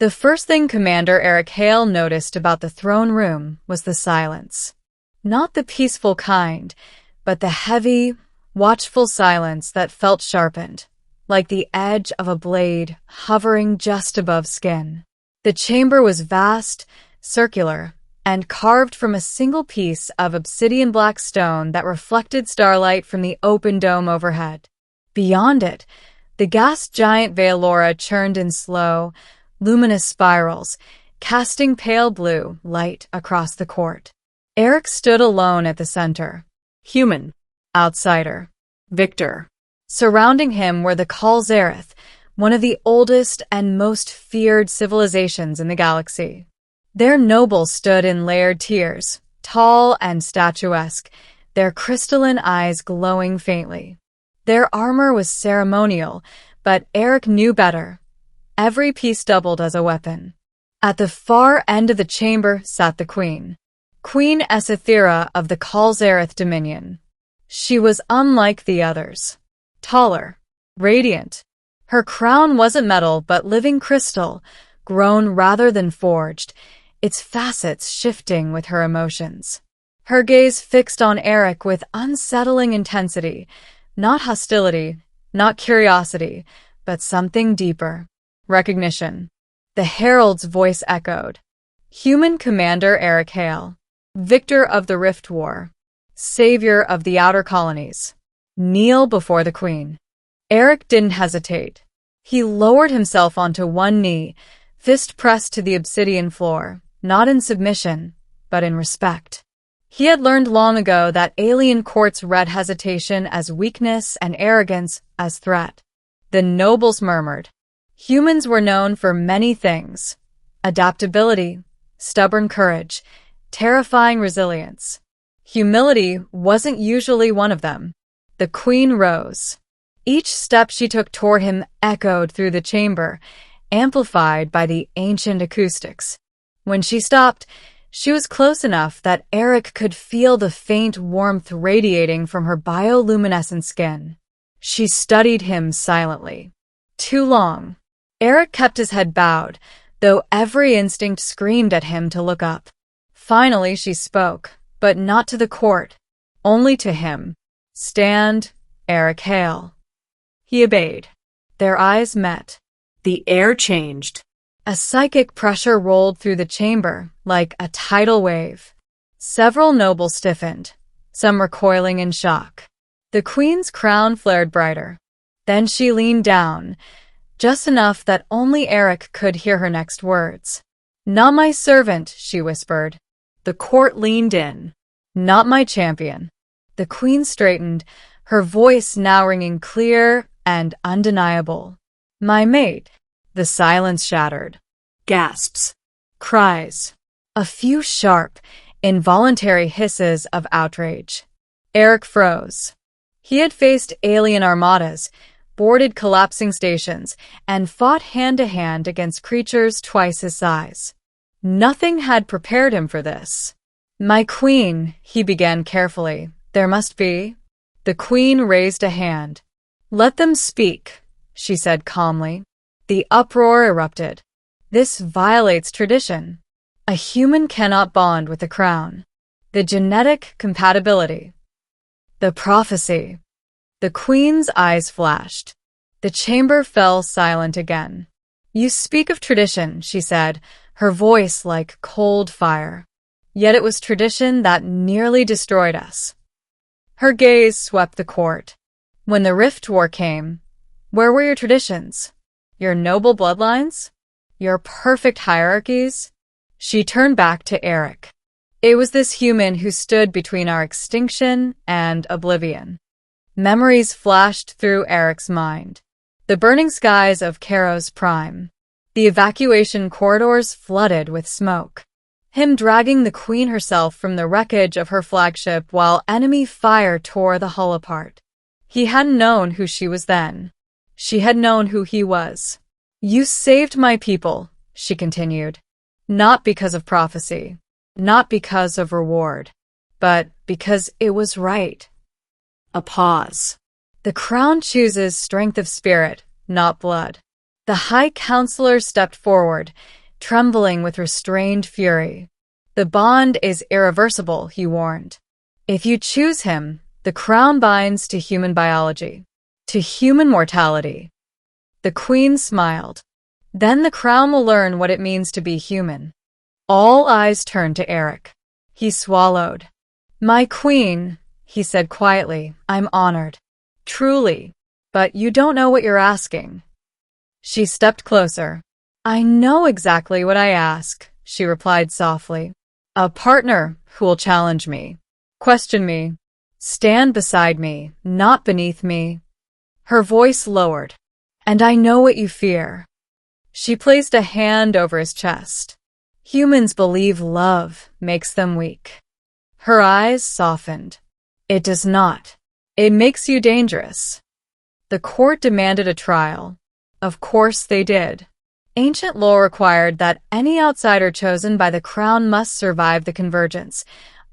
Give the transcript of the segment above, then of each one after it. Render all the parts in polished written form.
The first thing Commander Eric Hale noticed about the throne room was the silence. Not the peaceful kind, but the heavy, watchful silence that felt sharpened, like the edge of a blade hovering just above skin. The chamber was vast, circular, and carved from a single piece of obsidian black stone that reflected starlight from the open dome overhead. Beyond it, the gas giant Veilora churned in slow, luminous spirals, casting pale blue light across the court. Eric stood alone at the center. Human. Outsider. Victor. Surrounding him were the Kal Zareth, one of the oldest and most feared civilizations in the galaxy. Their nobles stood in layered tiers, tall and statuesque, their crystalline eyes glowing faintly. Their armor was ceremonial, but Eric knew better. Every piece doubled as a weapon. At the far end of the chamber sat the Queen. Queen Esethira of the Kal Zareth Dominion. She was unlike the others. Taller. Radiant. Her crown wasn't metal but living crystal, grown rather than forged, its facets shifting with her emotions. Her gaze fixed on Eric with unsettling intensity, not hostility, not curiosity, but something deeper. Recognition. The herald's voice echoed. Human Commander Eric Hale. Victor of the Rift War. Savior of the Outer Colonies. Kneel before the Queen. Eric didn't hesitate. He lowered himself onto one knee, fist pressed to the obsidian floor, not in submission, but in respect. He had learned long ago that alien courts read hesitation as weakness and arrogance as threat. The nobles murmured. Humans were known for many things: adaptability, stubborn courage, terrifying resilience. Humility wasn't usually one of them. The Queen rose. Each step she took toward him echoed through the chamber, amplified by the ancient acoustics. When she stopped, she was close enough that Eric could feel the faint warmth radiating from her bioluminescent skin. She studied him silently. Too long. Eric kept his head bowed, though every instinct screamed at him to look up. Finally, she spoke, but not to the court, only to him. Stand, Eric Hale. He obeyed. Their eyes met. The air changed. A psychic pressure rolled through the chamber, like a tidal wave. Several nobles stiffened, some recoiling in shock. The Queen's crown flared brighter. Then she leaned down, just enough that only Eric could hear her next words. Not my servant, she whispered. The court leaned in. Not my champion. The Queen straightened, her voice now ringing clear and undeniable. My mate. The silence shattered. Gasps. Cries. A few sharp, involuntary hisses of outrage. Eric froze. He had faced alien armadas, boarded collapsing stations, and fought hand-to-hand against creatures twice his size. Nothing had prepared him for this. My Queen, he began carefully. There must be. The Queen raised a hand. Let them speak, she said calmly. The uproar erupted. This violates tradition. A human cannot bond with the crown. The genetic compatibility. The prophecy. The Queen's eyes flashed. The chamber fell silent again. You speak of tradition, she said, her voice like cold fire. Yet it was tradition that nearly destroyed us. Her gaze swept the court. When the Rift War came, where were your traditions? Your noble bloodlines? Your perfect hierarchies? She turned back to Eric. It was this human who stood between our extinction and oblivion. Memories flashed through Eric's mind. The burning skies of Caro's prime. The evacuation corridors flooded with smoke. Him dragging the Queen herself from the wreckage of her flagship while enemy fire tore the hull apart. He hadn't known who she was then. She had known who he was. You saved my people, she continued. Not because of prophecy, not because of reward, but because it was right. A pause. The crown chooses strength of spirit, not blood. The High Counselor stepped forward, trembling with restrained fury. The bond is irreversible, he warned. If you choose him, the crown binds to human biology, to human mortality. The Queen smiled. Then the crown will learn what it means to be human. All eyes turned to Eric. He swallowed. My queen, he said quietly, I'm honored. Truly. But you don't know what you're asking. She stepped closer. I know exactly what I ask, she replied softly. A partner who will challenge me, question me, stand beside me, not beneath me. Her voice lowered. And I know what you fear. She placed a hand over his chest. Humans believe love makes them weak. Her eyes softened. It does not. It makes you dangerous. The court demanded a trial. Of course they did. Ancient law required that any outsider chosen by the crown must survive the convergence,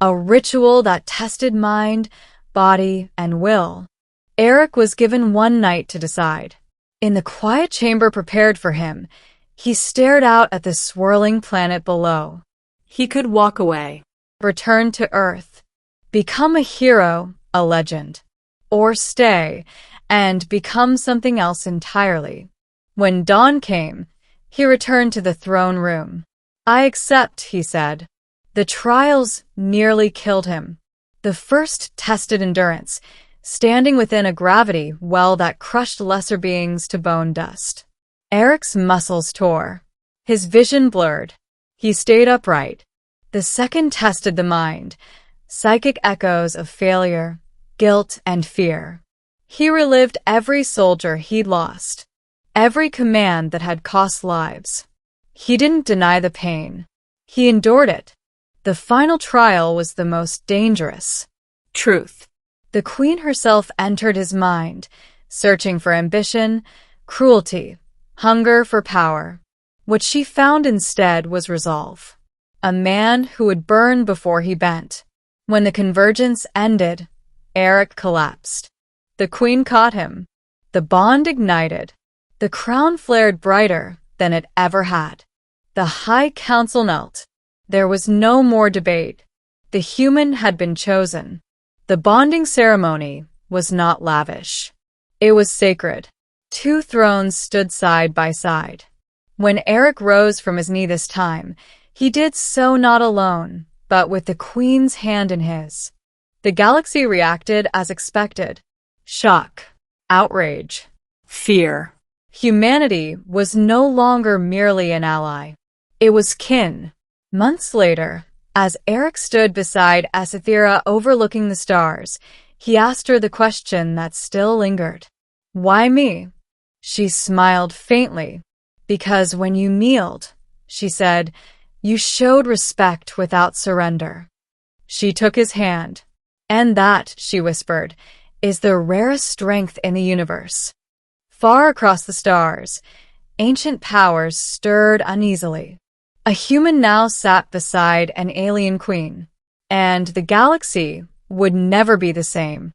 a ritual that tested mind, body, and will. Eric was given one night to decide. In the quiet chamber prepared for him, he stared out at the swirling planet below. He could walk away, return to Earth, become a hero, a legend, or stay and become something else entirely. When dawn came, he returned to the throne room. I accept, he said. The trials nearly killed him. The first tested endurance, standing within a gravity well that crushed lesser beings to bone dust. Eric's muscles tore. His vision blurred. He stayed upright. The second tested the mind, psychic echoes of failure, guilt, and fear. He relived every soldier he'd lost, every command that had cost lives. He didn't deny the pain. He endured it. The final trial was the most dangerous. Truth. The Queen herself entered his mind, searching for ambition, cruelty, hunger for power. What she found instead was resolve. A man who would burn before he bent. When the convergence ended, Eric collapsed. The Queen caught him. The bond ignited. The crown flared brighter than it ever had. The High Council knelt. There was no more debate. The human had been chosen. The bonding ceremony was not lavish. It was sacred. Two thrones stood side by side. When Eric rose from his knee this time, he did so not alone, but with the Queen's hand in his. The galaxy reacted as expected. Shock, outrage, fear. Humanity was no longer merely an ally. It was kin. Months later, as Eric stood beside Asathera overlooking the stars, he asked her the question that still lingered. Why me? She smiled faintly. Because when you kneeled, she said, you showed respect without surrender. She took his hand. And that, she whispered, is the rarest strength in the universe. Far across the stars, ancient powers stirred uneasily. A human now sat beside an alien queen, and the galaxy would never be the same.